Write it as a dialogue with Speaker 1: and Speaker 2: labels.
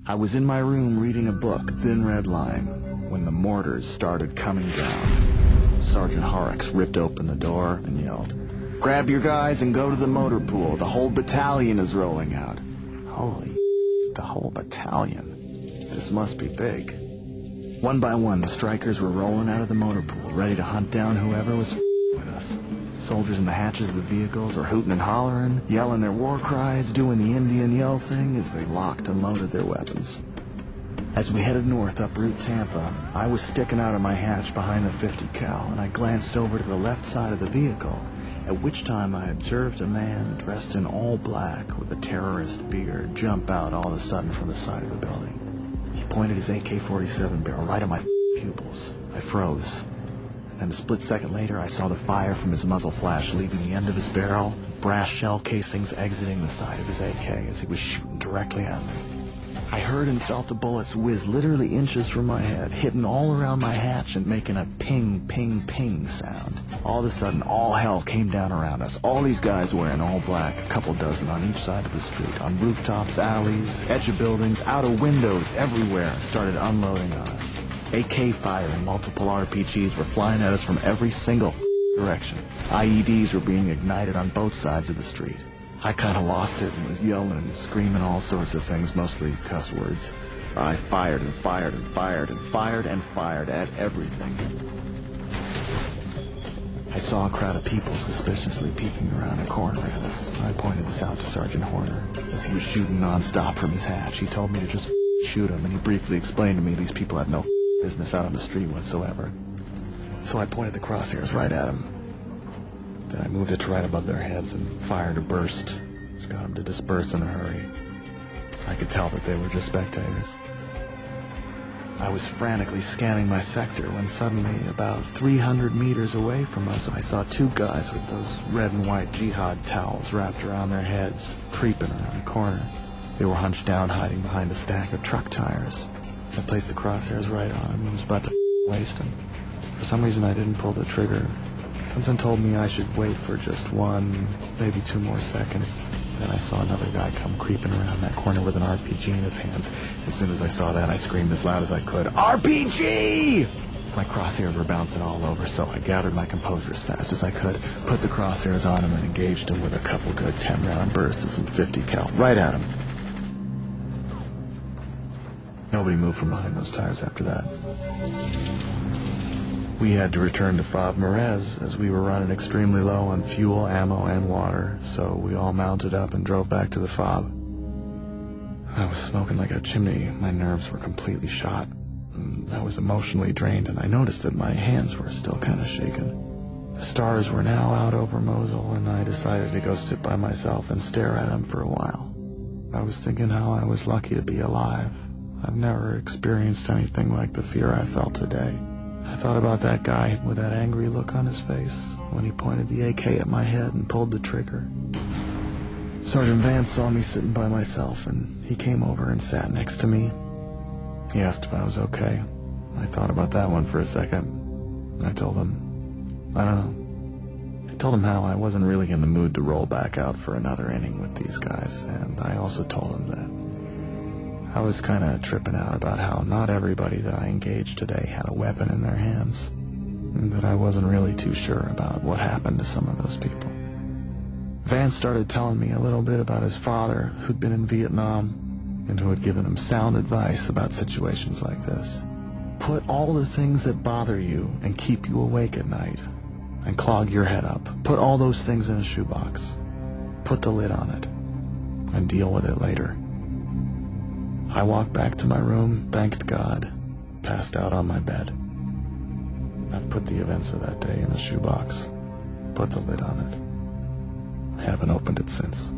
Speaker 1: I was in my room reading a book, Thin Red Line, when the mortars started coming down. Sergeant Horrocks ripped open the door and yelled, "Grab your guys and go to the motor pool. The whole battalion is rolling out." Holy the whole battalion. This must be big. One by one, the strikers were rolling out of the motor pool, ready to hunt down whoever was with us. Soldiers in the hatches of the vehicles were hooting and hollering, yelling their war cries, doing the Indian yell thing as they locked and loaded their weapons. As we headed north up Route Tampa, I was sticking out of my hatch behind the 50 cal, and I glanced over to the left side of the vehicle, at which time I observed a man dressed in all black with a terrorist beard jump out all of a sudden from the side of the building. He pointed his AK-47 barrel right at my pupils. I froze. Then a split second later, I saw the fire from his muzzle flash leaving the end of his barrel, brass shell casings exiting the side of his AK as he was shooting directly at me. I heard and felt the bullets whiz literally inches from my head, hitting all around my hatch and making a ping, ping, ping sound. All of a sudden, all hell came down around us. All these guys wearing all black, a couple dozen on each side of the street, on rooftops, alleys, edge of buildings, out of windows, everywhere, started unloading on us. AK fire and multiple RPGs were flying at us from every single direction. IEDs were being ignited on both sides of the street. I kind of lost it and was yelling and screaming all sorts of things, mostly cuss words. I fired and fired and fired and fired and fired at everything. I saw a crowd of people suspiciously peeking around a corner at us. I pointed this out to Sergeant Horner. As he was shooting nonstop from his hatch, he told me to just shoot him, and he briefly explained to me these people had no business out on the street whatsoever. So I pointed the crosshairs right at him. Then I moved it to right above their heads and fired a burst, which got them to disperse in a hurry. I could tell that they were just spectators. I was frantically scanning my sector when suddenly, about 300 meters away from us, I saw two guys with those red and white jihad towels wrapped around their heads, creeping around a corner. They were hunched down, hiding behind a stack of truck tires. I placed the crosshairs right on him and was about to waste him. For some reason, I didn't pull the trigger. Something told me I should wait for just one, maybe 2 more seconds. Then I saw another guy come creeping around that corner with an RPG in his hands. As soon as I saw that, I screamed as loud as I could, "RPG!" My crosshairs were bouncing all over, so I gathered my composure as fast as I could, put the crosshairs on him, and engaged him with a couple good 10-round bursts of some 50 cal, right at him. Nobody moved from behind those tires after that. We had to return to Fob Merez as we were running extremely low on fuel, ammo, and water, so we all mounted up and drove back to the Fob. I was smoking like a chimney. My nerves were completely shot. I was emotionally drained, and I noticed that my hands were still kind of shaking. The stars were now out over Mosul, and I decided to go sit by myself and stare at them for a while. I was thinking how I was lucky to be alive. I've never experienced anything like the fear I felt today. I thought about that guy with that angry look on his face when he pointed the AK at my head and pulled the trigger. Sergeant Vance saw me sitting by myself, and he came over and sat next to me. He asked if I was okay. I thought about that one for a second. I told him, I don't know. I told him how I wasn't really in the mood to roll back out for another inning with these guys, and I also told him that I was kind of tripping out about how not everybody that I engaged today had a weapon in their hands, and that I wasn't really too sure about what happened to some of those people. Vance started telling me a little bit about his father, who'd been in Vietnam, and who had given him sound advice about situations like this. Put all the things that bother you and keep you awake at night, and clog your head up. Put all those things in a shoebox. Put the lid on it, and deal with it later. I walked back to my room, thanked God, passed out on my bed. I've put the events of that day in a shoebox, put the lid on it. I haven't opened it since.